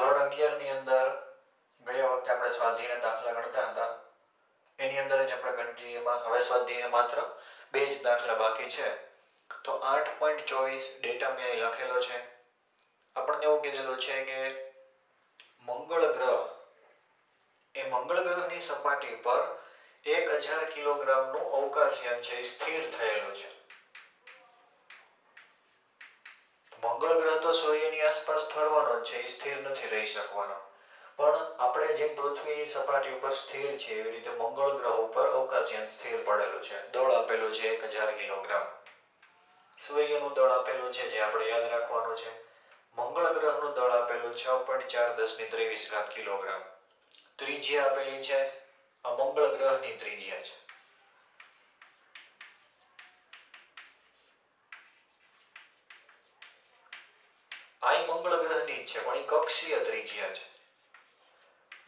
ધોરણ 11 ની અંદર ગયા વખતે આપણે સ્વાધ્યાયના દાખલા ગણતા હતા. એની અંદર જ આપણે કન્ટિન્યુમાં હવે સ્વાધ્યાયના માત્ર 2 જ દાખલા બાકી છે. તો 8.24 ડેટા મેં અહીં લખેલો છે. આપણને એવું કીધેલું છે કે મંગળ ગ્રહની સપાટી પર 1000 કિલોગ્રામનું અવકાશયાન છે સ્થિર થયેલું છે. મંગળ ગ્રહ તો સૂર્યની આસપાસ ફરવાનો જ છે, એ સ્થિર નથી રહી શકવાનો. પણ આપણે જેમ પૃથ્વી સપાટી ઉપર સ્થિર છે એવી રીતે મંગળ ગ્રહ ઉપર અવકાશયાન સ્થિર પડેલું છે. દળ આપેલું છે 1000 કિલોગ્રામ. સૂર્યનું દળ આપેલું છે જે આપણે યાદ રાખવાનું છે. મંગળ ગ્રહનું દળ આપેલું 6.4 × 1023 કિલોગ્રામ. ત્રિજ્યા આપેલી છે, આ મંગળ ગ્રહની ત્રિજ્યા છે. આ મંગળ ગ્રહની જ છે પણ એ કક્ષીય ત્રિજ્યા છે.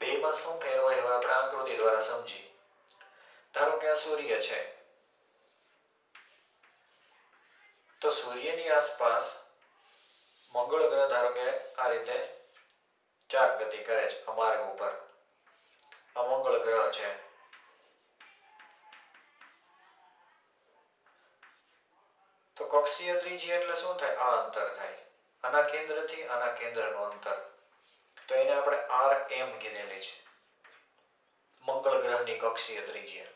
બેમાં શું ફેર હોય હવે આપણે આકૃતિ દ્વારા સમજી. ધારો કે આ સૂર્ય છે, તો સૂર્યની આસપાસ મંગળ ગ્રહ ધારો કે આ રીતે ચાક ગતિ કરે છે આ માર્ગ ઉપર. આ મંગળ ગ્રહ છે. તો કક્ષીય ત્રિજ્યા એટલે શું થાય? આ અંતર થાય. આના કેન્દ્રથી આના કેન્દ્રનું અંતર. તો એને આપણે rm કીધેલી છે, મંગળ ગ્રહની કક્ષીય ત્રિજ્યા.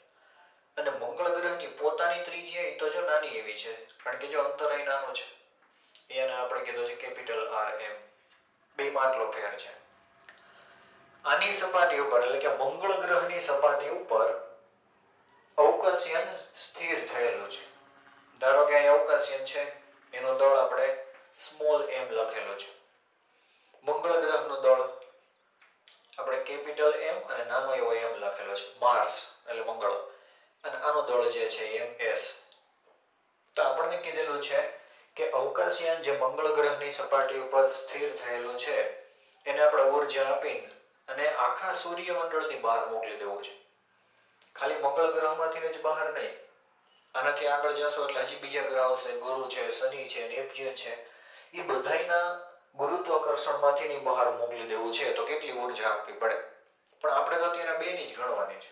અને મંગળ ગ્રહની પોતાની ત્રિજ્યા એ તો જો નાની એવી છે, કારણ કે જો અંતર અહીં નાનું છે, એને આપણે કીધું છે કેપિટલ rm. બેમાં આટલો ફેર છે. આની સપાટી ઉપર એટલે કે મંગળ ગ્રહની સપાટી ઉપર અવકાશયાન સ્થિર થયેલું છે. ધારો કે અહીં અવકાશયાન છે, એનું દળ આપણે સ્મોલ m લખેલું છે. મંગળ ગ્રહનું દળ આપણે કેપિટલ M અને નાનો એવો m લખેલો છે, માર્સ એટલે મંગળ. અને આનું દળ જે છે ms. તો આપણને કીધેલું છે કે અવકાશયાન જે મંગળ ગ્રહની સપાટી ઉપર સ્થિર થયેલું છે એને આપણે ઊર્જા આપીને અને આખા સૂર્યમંડળની બહાર મોકલી દેવું છે. ખાલી મંગળ ગ્રહમાંથી જ બહાર નહીં, આનાથી આગળ જશો એટલે હજી બીજા ગ્રહ આવશે. ગુરુ છે, શનિ છે, નેપ્ચ્યુન છે, એ બધાયના ગુરુત્વાકર્ષણમાંથી બહાર મોકલી દેવું છે. તો કેટલી ઊર્જા આપવી પડે? પણ આપણે તો અત્યારે બેની જ ગણવાની છે.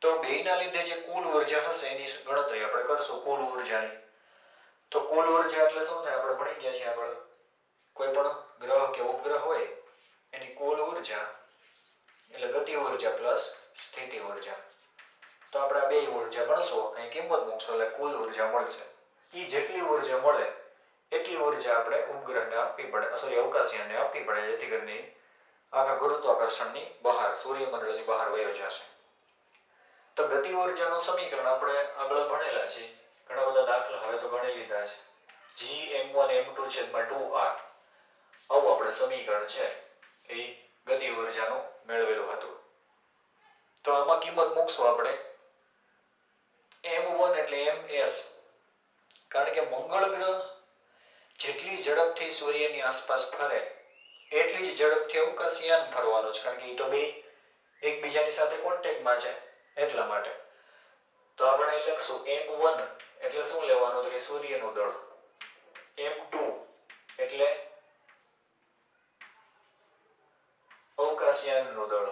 તો બેયના લીધે જે કુલ ઊર્જા હશે એની ગણતરી આપણે કરશું કુલ ઊર્જાની. તો કુલ ઊર્જા એટલે શું થાય? આપણે ભણી ગયા છીએ આગળ. કોઈ પણ ગ્રહ કે ઉપગ્રહ હોય એની કુલ ઊર્જા એટલે ગતિ ઊર્જા પ્લસ સ્થિતિ ઊર્જા. તો આપણે આ બે ઊર્જા ગણશું, અહીં કિંમત મૂકશું એટલે કુલ ઊર્જા મળશે. એ જેટલી ઊર્જા મળે એટલી ઊર્જા આપણે ઉપગ્રહને આપવી પડે, સોરી અવકાશયાનને આપવી પડે, જેથી કરીને આખા ગુરુત્વાકર્ષણની બહાર સૂર્યમંડળની બહાર વયો જશે. તો ગતિ ઊર્જાનું સમીકરણ આપણે આગળ ભણેલા છે, ઘણા બધા દાખલા હવે તો ગણી લીધા છે. Gm1m2/2r આવું આપણે સમીકરણ છે એ ગતિ ઊર્જાનું મેળવેલું હતું. તો આમાં કિંમત મૂકશું આપણે m1 એટલે ms, કારણ કે મંગળ ગ્રહ જેટલી ઝડપથી સૂર્યની આસપાસ ફરે એટલી જ ઝડપથી અવકાશયાન ફરવાનું છે, કારણ કે એ તો બે એકબીજાની સાથે કોન્ટેક્ટમાં છે એટલા માટે. તો આપણે અહીં લખશું m1 એટલે શું લેવાનું? તો કે સૂર્યનું દળ. m2 એટલે અવકાશયાનનું દળ,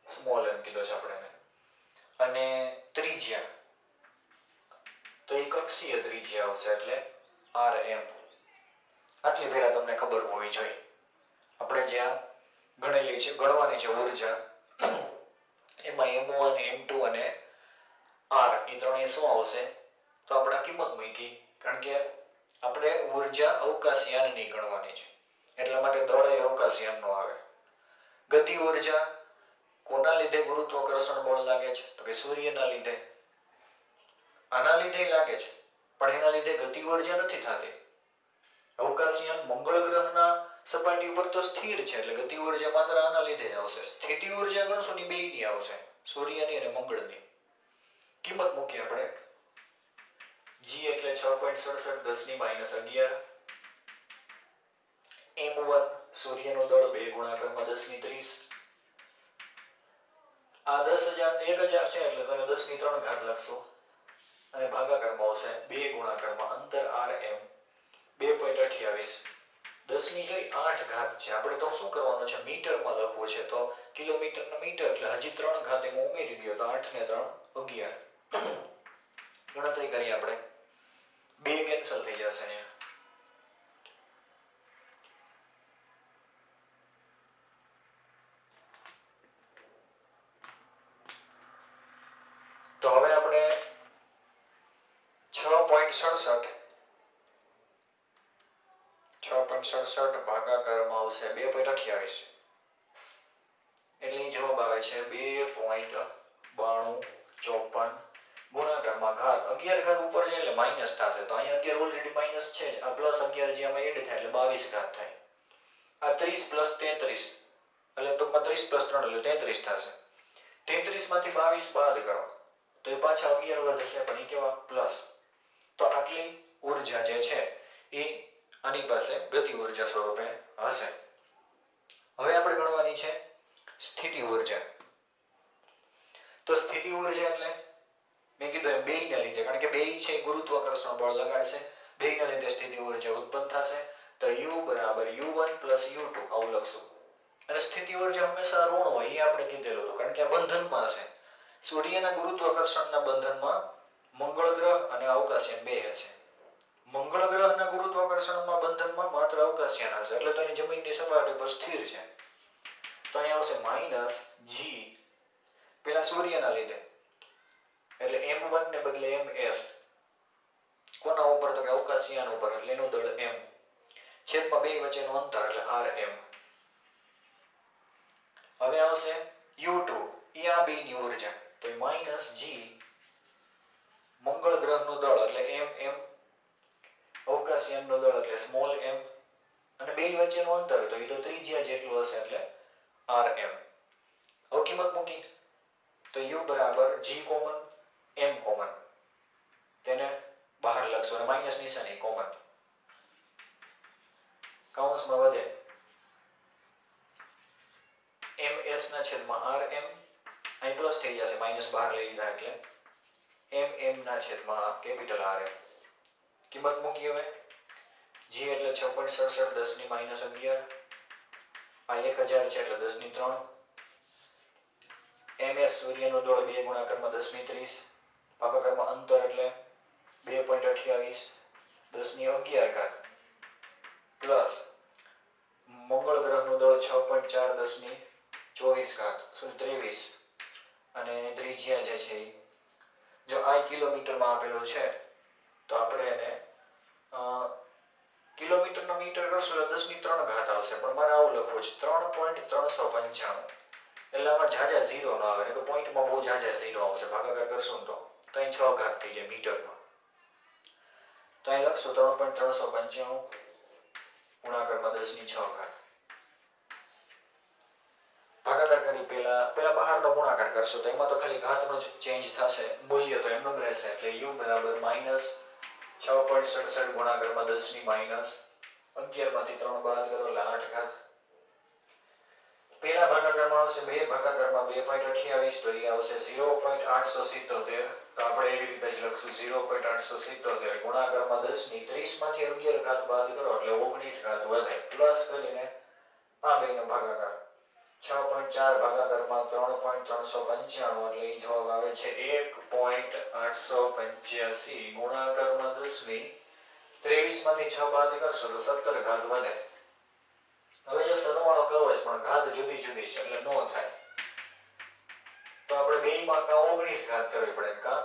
સ્મોલ m કીધો છે આપણે. અને ત્રિજ્યા તો એ કક્ષીય ત્રિજ્યા આવશે એટલે rm. આટલી પહેલા તમને ખબર હોવી જોઈએ. આપણે જ્યાં ગણેલી છે, ગણવાની છે ઊર્જા, એમાં m1 m2 અને r એ ત્રણેય શું આવશે? તો આપણે આ કિંમત મૂકી, કારણ કે આપણે ઊર્જા અવકાશયાનની ગણવાની છે એટલા માટે દળ એ અવકાશયાનનો આવે. ગતિ ઊર્જા કોના લીધે ગુરુત્વાકર્ષણ બળ લાગે છે? તો કે સૂર્યના લીધે. આના લીધે લાગે છે પણ એના લીધે ગતિ ઊર્જા નથી થતી. અવકાશયાન મંગળ ગ્રહના સપાટી ઉપર તો સ્થિર છે એટલે ગતિ ઊર્જા માત્ર આના લીધે જ આવશે. સ્થિતિ ઊર્જા ગણશું ની બેયની આવશે, સૂર્યની અને મંગળની. કિંમત મૂકીએ આપણે. g એટલે 6.67 10⁻11. m1 સૂર્યનું દળ 2 × 10⁻30. આ 10,000 1000 છે એટલે તમે 10⁻³ લખશો અને ભાગાકારમાં આવશે 2 × અંતર rm 2.28 10 ની જોઈ 8 ઘાત છે, આપણે તો શું કરવાનું છે, મીટરમાં લખવું છે, તો કિલોમીટરના મીટર એટલે હજી 3 ઘાત એમાં ઉમેરી દો તો 8 ને 3 11. ગણતરી કરીએ આપણે, 2 કેન્સલ થઈ જશે અહીંયા. તો હવે આપણે 6.67 ભાગાકારમાં આવશે 2.28 એટલે જવાબ આવે છે 2.9254 ગુણાકારમાં ઘાત 11 ઘાત ઉપર જાય એટલે માઇનસ થશે, તો અહીંયા 11 ઓલરેડી માઇનસ છે જ, આ પ્લસ 11 જે આમાં એડ થાય એટલે 22 ઘાત થાય. આ 30 પ્લસ 33 એટલે ટૂંકમાં 30 પ્લસ 3 એટલે 33 થશે. 33 માંથી 22 બાદ કરો તો એ પાછા 11 વધશે, પણ એ કેવા પ્લસ. તો આટલી ઉર્જા જે છે એ આની પાસે ગતિ ઉર્જા સ્વરૂપે હશે. હવે આપણે ગણવાની છે સ્થિતિ ઉર્જા. તો સ્થિતિ ઉર્જા એટલે મેં કીધું એમ બેયના લીધે, કારણ કે બેય છે ગુરુત્વાકર્ષણ બળ લગાડશે, બેયના લીધે સ્થિતિ ઉર્જા ઉત્પન્ન થશે. તો U બરાબર U1 પ્લસ U2 આવું લખશું. અને સ્થિતિ ઉર્જા હંમેશા ઋણ હોય એ આપણે કીધેલું હતું, કારણ કે આ બંધનમાં છે. સૂર્યના ગુરુત્વાકર્ષણના બંધનમાં મંગળ ગ્રહ અને અવકાશયાન બે છે. મંગળ ગ્રહના ગુરુત્વાકર્ષણમાં બંધનમાં માત્ર અવકાશયાન હશે, એટલે તો એની જમીનની સપાટી પર સ્થિર છે. તો અહીંયા આવશે માઇનસ જી પેલા સૂર્યના લીધે, એટલે m1 ને બદલે ms. કોના ઉપર? તો કે અવકાશયાન ઉપર, એટલે એનું દળ m છેદમાં બે વચ્ચેનું અંતર એટલે rm. હવે આવશે u2 એ આ બેની ઉર્જા, તો માઇનસ જી મંગળ ગ્રહનું દળ એટલે mm, અવકાશયાનનું દળ એટલે સ્મોલ m, અને બે વચ્ચેનું અંતર તો એ તો ત્રિજ્યા જેટલું હશે એટલે rm. હવે કિંમત મૂકી તો u બરાબર g કોમન m કોમન, તેને બહાર લખશો અને માઇનસ નિશાની કોમન, કૌંસમાં વધે ms ના છેદમાં rm, અહીં પ્લસ થઈ જશે, માઇનસ બહાર લઈ લીધા એટલે mm ના છેદમાં કેપિટલ rm. કિંમત મૂકી હવે, g એટલે 6.67 10 ની માઇનસ 11, આ 1000 છે એટલે 10 ની 3, ms સૂર્યનું દળ 2 ગુણાકારમાં 10 ની 30, ભાગાકારમાં અંતર એટલે 2.28 10 ની 11 ઘાત પ્લસ મંગળ ગ્રહનું દળ 6.4 10 ની 24 ઘાત 23, અને ત્રિજ્યા જે છે જો આ કિલોમીટરમાં આપેલું છે તો આપણે એને કિલોમીટરનો મીટર કરશું એટલે 10 ની 3 ઘાત આવશે, પણ મારે આવું લખવું છે 3.395, એટલે આમાં જાજા ઝીરો ન આવે, તો પોઈન્ટમાં બહુ જાજા ઝીરો આવશે, ભાગાકાર કરશું તો અહીં 6 ઘાત થઈ જાય મીટરમાં. તો અહીં લખશું 3.395 ગુણાકારમાં 10 ની 6 ઘાત. ભાગાકાર કરી પેલા બહારનો ગુણાકાર કરશો તો એમાં તો ખાલી ઘાતનો જ ચેન્જ થશે, મૂલ્ય તો એમનું રહેશે, એટલે u બરાબર માઇનસ 6.67 ગુણાકારમાં 10 ની માઇનસ 11 માંથી 3 બાદ કરો એટલે 8 ઘાત. પેલા ભાગાકારમાં આવશે 2, ભાગાકારમાં 2.28, તો એ આવશે 0.877, તો આપણે એવી રીતે જ લખશું 0.877 ગુણાકારમાં 10 ની 30 માંથી 11 ઘાત બાદ કરો એટલે 19 ઘાત વધે, પ્લસ કરીને આ બેનો ભાગાકાર 6.4 ભાગાકારમાં 3.395, એટલે એ જવાબ આવે છે 1.885 ગુણાકારમાં 10 ની 23 માંથી 6 બાદ કરશો તો 17 ઘાત વધે. હવે જો સરવાળો કરવો છે પણ ઘાત જુદી જુદી છે એટલે નો થાય, તો આપણે બેયમાં કાં 19 ઘાત કરવી પડે કાં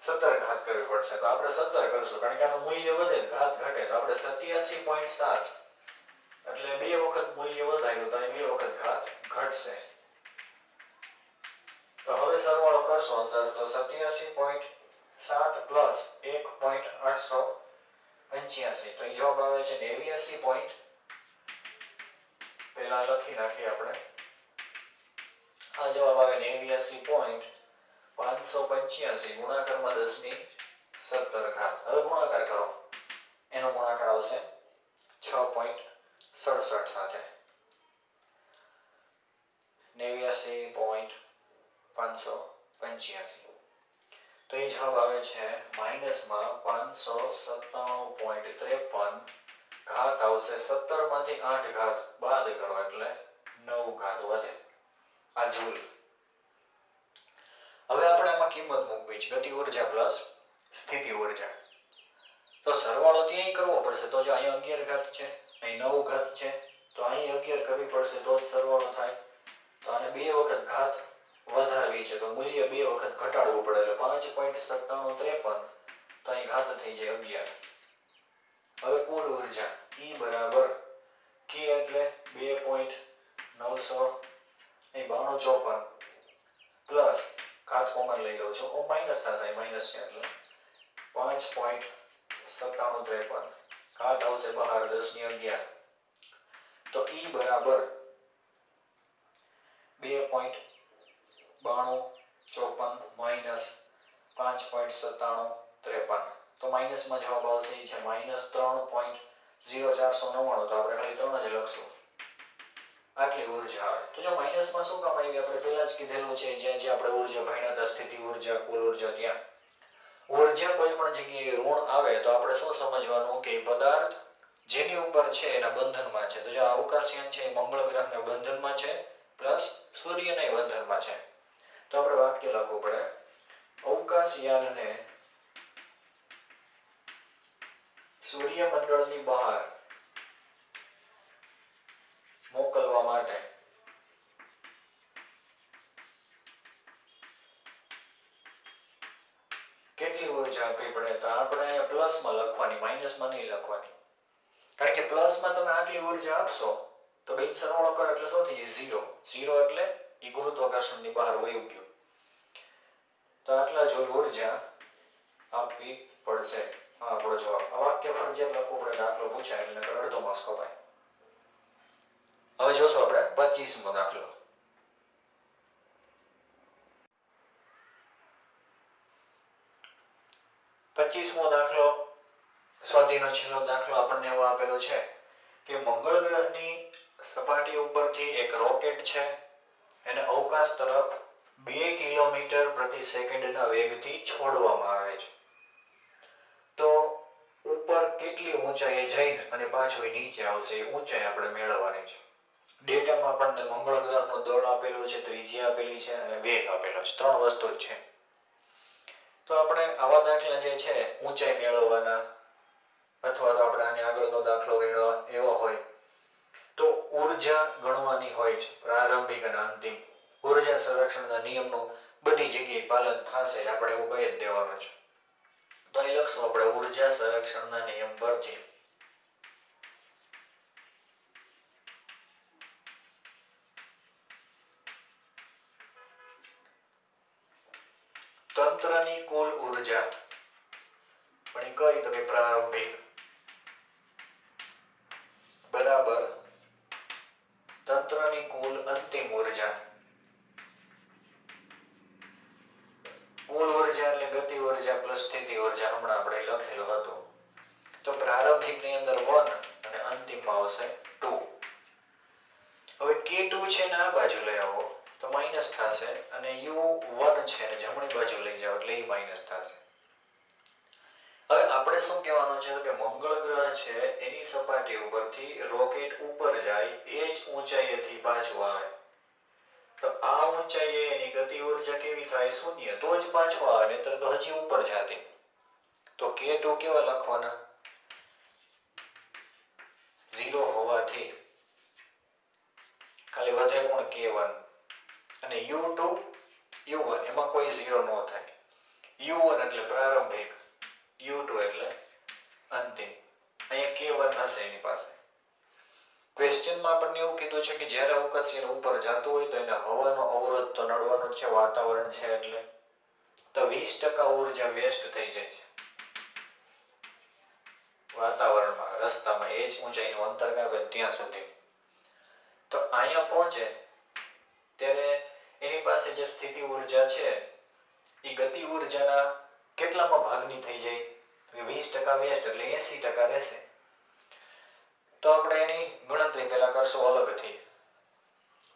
17 ઘાત કરવી પડશે, તો આપણે 17 કરશું, કારણ કે આનું મૂલ્ય વધે ઘાત ઘટે, તો આપણે 87.7 એટલે 2 વખત મૂલ્ય વધાર્યું તો અહીં 2 વખત ઘાત ઘટશે. તો હવે સરવાળો કરશો અંદર તો 87.7 પ્લસ 1.885, તો અહીં જવાબ આવે છે 89. પેલા લખી નાખીએ આપણે, આ જવાબ આવે 89.585 ગુણાકારમાં 10 ની 17 ઘાત. હવે ગુણાકાર કરો, એનો ગુણાકાર આવશે 6.67 સાથે, 89.585, તો એ જવાબ આવે છે માઇનસમાં 597.53 ઘાત આવશે 17 માંથી 8 ઘાત બાદ કરો એટલે 9 ઘાત વધે આ જૂલ. હવે આપણે આમાં કિંમત મૂકવી છે ગતિ ઉર્જા પ્લસ સ્થિતિ ઉર્જા. તો સરવાળો ત્યાંય કરવો પડશે. તો જો અહીંયા 11 ઘાત છે, અહીં 9 ઘાત છે, તો અહીં 11 કરવી પડશે તો જ સરવાળો થાય. તો આને 2 વખત ઘાત વધારવી છે તો મૂલ્ય 2 વખત ઘટાડવું પડે એટલે 5.9753. તો અહીં ઘાત થઈ જાય 11. હવે કુલ ઉર્જા E બરાબર K એટલે 2.954 પ્લસ ઘાત કોમન લઈ લઉં છું. માઇનસ થશે, માઇનસ છે એટલે 5.9753 ઘાત આવશે બહાર 10 ની 11. તો E બરાબર 2.9254 માઇનસ 5.9753. તો માઇનસમાં જવાબ આવશે એ છે -3.0499. તો આપણે ખાલી 3 જ લખશું. આટલી ઉર્જા આવે. તો જો માઇનસમાં શું કામ આવી આપણે પહેલા જ કીધેલું છે જ્યાં જ્યાં આપણે ઉર્જા ભણ્યા હતા સ્થિતિ ઉર્જા કુલ ઉર્જા ત્યાં ઉર્જા કોઈ પણ જગ્યાએ ઋણ આવે તો આપણે શું સમજવાનું કે પદાર્થ જેની ઉપર છે એના બંધનમાં છે. તો જો અવકાશયાન છે એ મંગળ ગ્રહના બંધનમાં છે પ્લસ સૂર્યના બંધનમાં છે. તો આપણે વાક્ય લખવું પડે અવકાશયાનને સૂર્યમંડળની બહાર મોકલવા માટે કેટલી ઉર્જા આપવી પડે. તો આપણે પ્લસમાં લખવાની, માઇનસમાં નહીં લખવાની. કારણ કે પ્લસમાં તમે આટલી ઉર્જા આપશો તો બે સરવાળો કરો એટલે શું થઈ જાય 0. 0 એટલે એ ગુરુત્વાકર્ષણની બહાર વયું ગયું. તો આટલા જૂલ ઉર્જા આપવી પડશે. હા આપણો જવાબ. આ વાક્ય ફરજિયાત લખવું પડે. દાખલો પૂછાય એટલે અડધો માર્ક્સ કપાય. હવે જોશું આપણે 25મો દાખલો. 25મો દાખલો સ્વાધ્યાયનો છેલ્લો દાખલો આપણને એવો આપેલો છે કે મંગળ ગ્રહની સપાટી ઉપરથી એક રોકેટ છે એને અવકાશ તરફ 2 કિલોમીટર પ્રતિ સેકન્ડના વેગથી છોડવામાં આવે છે. તો ઉપર કેટલી ઊંચાઈએ જઈને અને પાછું નીચે આવશે એ ઊંચાઈ આપણે મેળવવાની છે. ડેટામાં આપણને મંગળ ગ્રહનું દળ આપેલું છે, ત્રિજ્યા આપેલી છે અને વેગ આપેલો છે. 3 વસ્તુ જ છે. તો આપણે આવા દાખલા જે છે ઊંચાઈ મેળવવાના અથવા તો આપણે આની આગળનો દાખલો ગણવા એવો હોય તો ઉર્જા ગણવાની હોય છે. પ્રારંભિક અને અંતિમ ઉર્જા સંરક્ષણના નિયમનું બધી જગ્યાએ પાલન થશે આપણે એવું કહી જ દેવાનું છે. તો અહીં લખશું આપણે ઉર્જા સંરક્ષણના નિયમ પરથી તંત્રની કુલ ઉર્જા પણ કઈ તો કે પ્રારંભિક બરાબર તંત્રની કુલ અંતિમ ઉર્જા. કુલ ઉર્જા એટલે ગતિ ઉર્જા પ્લસ સ્થિતિ ઉર્જા હમણાં આપણે લખેલું હતું. તો પ્રારંભિકની અંદર 1 અને અંતિમમાં આવશે 2. હવે K2 છે ને આ બાજુ લઈ આવો તો માઈનસ થશે અને U1 છે ને જમણી બાજુ લઈ જાઓ એટલે એ માઈનસ થશે. હવે આપણે શું કહેવાનું છે કે મંગળ ગ્રહ છે એની સપાટી ઉપરથી રોકેટ ઉપર જાય એ જ ઊંચાઈએથી પાછું આવે તો આ ઊંચાઈએ એની ગતિ ઉર્જા કેવી થાય 0. તો જ પાછું આવે નહીતર તો હજી ઉપર જાતી. તો K2 કેવા લખવાના 0 હોવાથી ખાલી વધે કોણ K1 અને U2 U1 એમાં કોઈ 0 ન થાય. U1 એટલે પ્રારંભિક, U2 એટલે અંતિમ. અહીંયા K1 હશે એની પાસે. ક્વેશ્ચનમાં આપણને એવું કીધું છે કે જ્યારે અવકાશયાન ઉપર જતું હોય તો એને હવાનો અવરોધ તો નડવાનો છે, વાતાવરણ છે એટલે તો 20% ઉર્જા વેસ્ટ થઈ જાય છે વાતાવરણમાં, રસ્તામાં એ જ ઊંચાઈનું અંતર કાપે ત્યાં સુધી. તો અહીંયા પહોંચે ત્યારે એની પાસે જે સ્થિતિ ઉર્જા છે એ ગતિ ઉર્જાના કેટલામાં ભાગની થઈ જાય 20% વેસ્ટ એટલે 80% રહેશે. તો આપણે એની ગણતરી પહેલા કરશું અલગથી.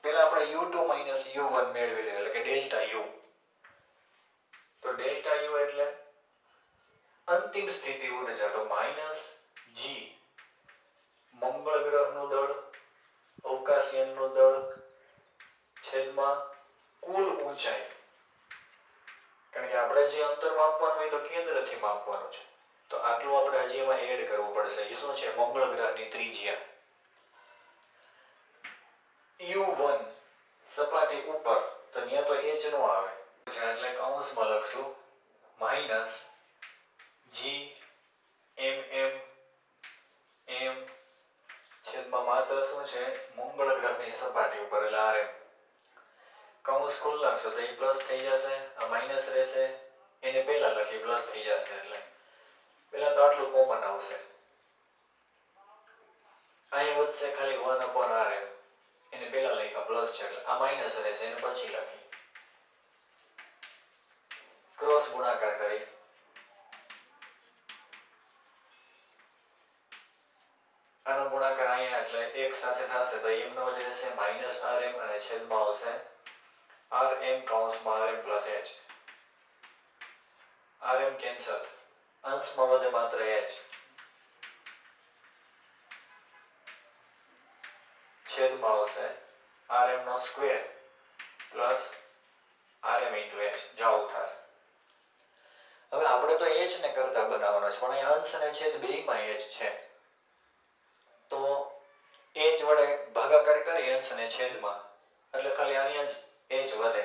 પહેલા આપણે U2 માઇનસ U1 મેળવી લઈએ એટલે કે ડેલ્ટા U. તો ડેલ્ટા U એટલે અંતિમ સ્થિતિ ઉર્જા તો માઇનસ G અવકાશયાનનું દળ છેદમાં કુલ ઊંચાઈ, કારણ કે આપણે જે અંતર માપવાનું હોય તો કેન્દ્રથી માપવાનું છે, તો આટલું આપણે હજી એમાં એડ કરવું પડશે. એ શું છે? મંગળ ગ્રહની ત્રિજ્યા. u1 સપાટી ઉપર, તો ત્યાં તો h નો આવે એટલે કૌંસમાં લખશું માઈનસ g mm m છેદમાં માત્ર શું છે? મંગળ ગ્રહની સપાટી ઉપર એટલે rm. કૌંસ ખોલ નાખશો તો એ પ્લસ થઈ જશે, આ માઈનસ રહેશે, એને પહેલા લખી પ્લસ થઈ જશે. એટલે પહેલા તો આટલું કોમન આવશે, અહીંયા વધશે ખાલી 1/rm, એને પહેલા લખ્યા પ્લસ છે એટલે આ માઈનસ રહેશે, એને પછી લખી ક્રોસ ગુણાકાર કરી આનો ગુણાકાર અહીંયા એટલે એક સાથે થશે તો m નો વડે રહેશે -rm અને છેદમાં આવશે rm કૌંસમાં rm plus h. rm cancel, અંશમાં વધે માત્ર h, છેદમાં આવશે rm નો square plus rm into h. જાવું થશે. હવે આપણે તો h ને કરતા બનાવવાનો છે, પણ અહીં અંશ અને છેદ બેયમાં h છે, તો h વડે ભાગાકાર કરી અંશ અને છેદમાં એટલે ખાલી આની જ h વધે,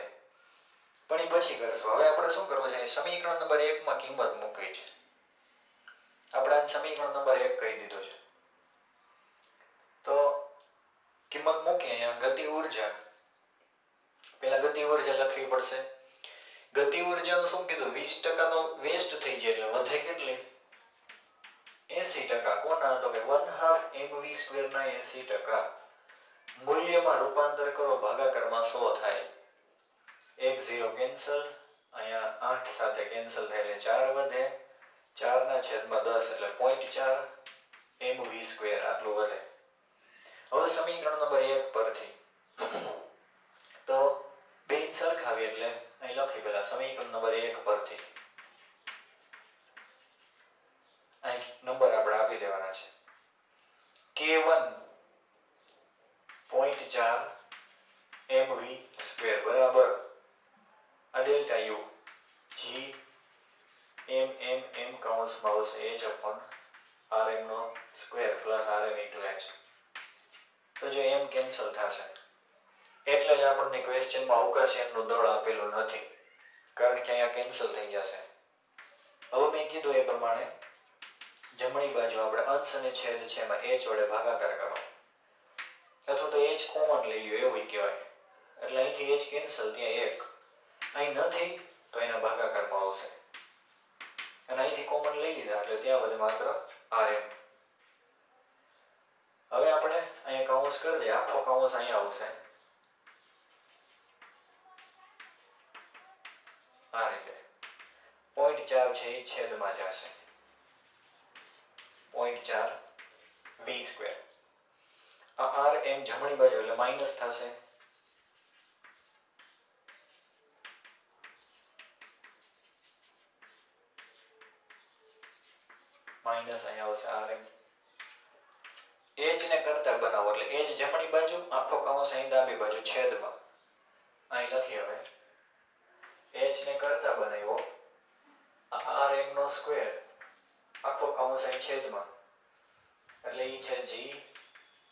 પણ એ પછી કરશું. હવે આપણે શું કરવું છે? સમીકરણ નંબર 1 માં કિંમત મૂકવી છે. આપણે આ સમીકરણ નંબર 1 કહી દીધો છે, તો કિંમત મૂકીએ. અહીંયા ગતિ ઊર્જા, પહેલા ગતિ ઊર્જા લખવી પડશે. ગતિ ઊર્જાનું શું કીધું? 20% તો વેસ્ટ થઈ જાય એટલે વધે કેટલી? 80%. કોના? તો કે 1/2 mv² ના 80%. મૂલ્યમાં રૂપાંતર કરો, ભાગાકારમાં 100 થાય. 1 0 કેન્સલ, અહીંયા 8 સાથે કેન્સલ થાય એટલે 4 વધે, 4 ના છેદમાં 10 એટલે 0.4 mv². આટલું વધે. હવે સમીકરણ નંબર 1 પરથી તો બે સરખાવી એટલે અહીં લખી પહેલા સમીકરણ નંબર 1 પરથી અહીં નંબર આપણે આપી દેવાના છે. k1 0.4 mv² બરાબર આ ડેલ્ટા u g m કૌંસમાં આવશે h/rm નો square plus rm into h. તો જે m કેન્સલ થશે એટલે જ આપણને ક્વેશ્ચનમાં અવકાશયાનનું દળ આપેલું નથી, કારણ કે અહીંયા કેન્સલ થઈ જશે. હવે મેં કીધું એ પ્રમાણે જમણી બાજુ આપણે અંશ અને છેદ છે એમાં h વડે ભાગાકાર કરો, અથવા તો h કોમન લઈ લ્યો એવું કહેવાય. એટલે અહીંથી h કેન્સલ, ત્યાં 1 અહીં નથી તો એના ભાગાકારમાં આવશે, અને અહીંથી કોમન લઈ લીધા એટલે ત્યાં વધે માત્ર rm. હવે આપણે અહીંયા કૌંસ કરી દઈએ, આખો કૌંસ અહીંયા આવશે આ રીતે. 0.4 છે એ છેદમાં જશે 0.4 v². આ rm જમણી બાજુ એટલે માઈનસ થશે, માઈનસ અહીંયા આવશે rm. h ને કરતા બનાવો એટલે h જમણી બાજુ, આખો કૌંસ અહીં ડાબી બાજુ છેદમાં. અહીં લખી હવે h ને કરતા બનાવ્યો, આ rm નો સ્ક્વેર આખો કૌંસ અહીં છેદમાં એટલે ઈ છે g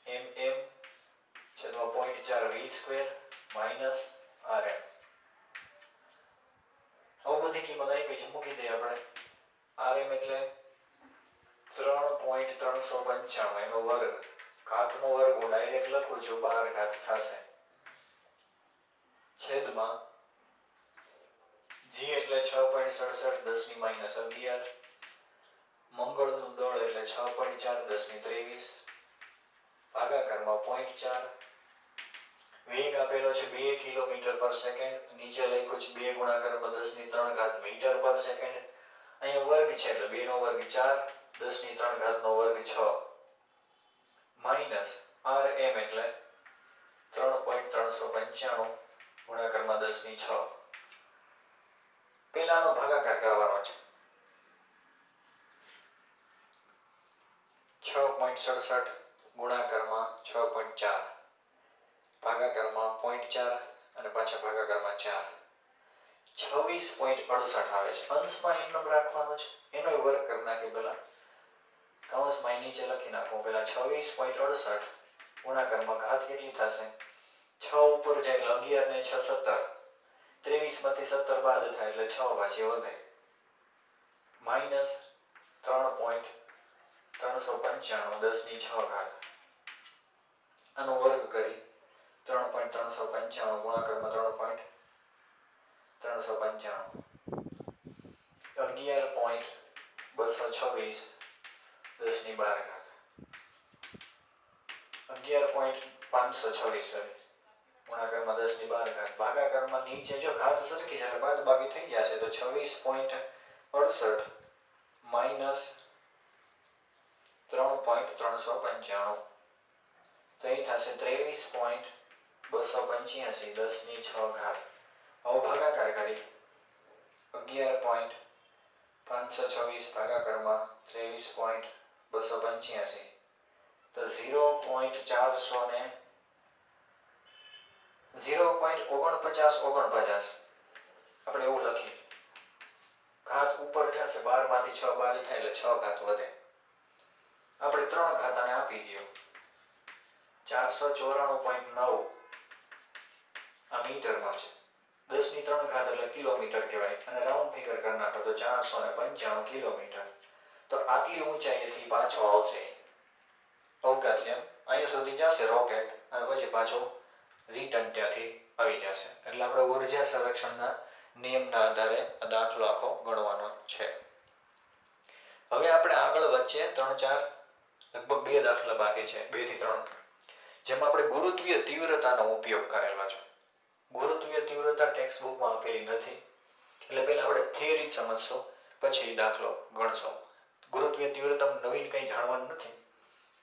mm છેદમાં 0.4 v² માઈનસ rm. હવે બધી કિંમત આપી છે, મૂકી દઈએ આપણે. rm એટલે 3.395 એનો વર્ગ, ઘાતનો વર્ગ હું ડાયરેક્ટ લખું છું 12 ઘાત થશે, છેદમાં g એટલે 6.67 10⁻11, મંગળનું દળ એટલે 6.4 10⁻23, ભાગાકારમાં 0.4. વેગ આપેલો છે 2 કિલોમીટર/સેકન્ડ, નીચે લખ્યું છે 2 ગુણાકારમાં 10⁻³ મીટર/સેકન્ડ. અહીંયા વર્ગ છે એટલે 2 નો વર્ગ 4, 10⁻³ નો વર્ગ 6, માઈનસ rm એટલે 3.395 ગુણાકારમાં 10⁻6. પેલાનો ભાગાકાર કરવાનો છે. 6.67 ગુણાકારમાં 6.4 ભાગાકારમાં 0.4 અને પાછા ભાગાકારમાં 4 26.68 આવે છે. અંશમાં એમનો રાખવાનો છે, એનો વર્ગ કરી નાખી પહેલા કૌંસમાં નીચે લખી નાખો પહેલા 26.68 ગુણાકારમાં ઘાત કેટલી થશે 6 ઉપર જાય એટલે 11 ને 6 17 23 માંથી 17 બાદ થાય એટલે 6 પાછી વધે -3.395 10 ની 6 ઘાત આનો વર્ગ કરી 3.395 ગુણાકારમાં 3.395 11.226 10 ની 12 ઘાત 11.526 ગુણાકારમાં 10 ની 12 ઘાત ભાગાકારમાં નીચે જો ઘાત સરખી છે એટલે બાદબાકી થઈ જશે તો 26.68 માઈનસ 3.395 તો એ થશે 23.285 10 ની 6 ઘાત. હવે ભાગાકાર કરી 11.526 ભાગાકારમાં 23.285 તો 0.4949 આપણે એવું લખીએ ઘાત ઉપર જશે 12 માંથી 6 બાદ થાય એટલે 6 ઘાત વધે આપણે 3 ઘાત આને આપી દો 494.9 આ મીટરમાં છે 10 ની 3 ઘાત એટલે કિલોમીટર કહેવાય અને રાઉન્ડ ફિગર કરી નાખો તો 495 કિલોમીટર તો આટલી ઊંચાઈથી પાછો આવશે અવકાશયાન અહીંયા સુધી જશે રોકેટ અને પછી પાછો રિટર્ન ત્યાંથી આવી જશે એટલે આપણે ઉર્જા સંરક્ષણના નિયમના આધારે આ દાખલો આખો ગણવાનો છે. હવે આપણે આગળ વચ્ચે 3-4 લગભગ 2 દાખલા બાકી છે 2 થી 3 જેમાં આપણે ગુરુત્વીય તીવ્રતાનો ઉપયોગ કરેલો છે. ગુરુત્વીય તીવ્રતા ટેક્સ્ટ બુકમાં આપેલી નથી એટલે પહેલા આપણે થિયરી સમજશો પછી દાખલો ગણશો. ગુરુત્વીય તીવ્રતામાં નવીન કંઈ જાણવાનું નથી,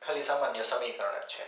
ખાલી સામાન્ય સમીકરણ જ છે.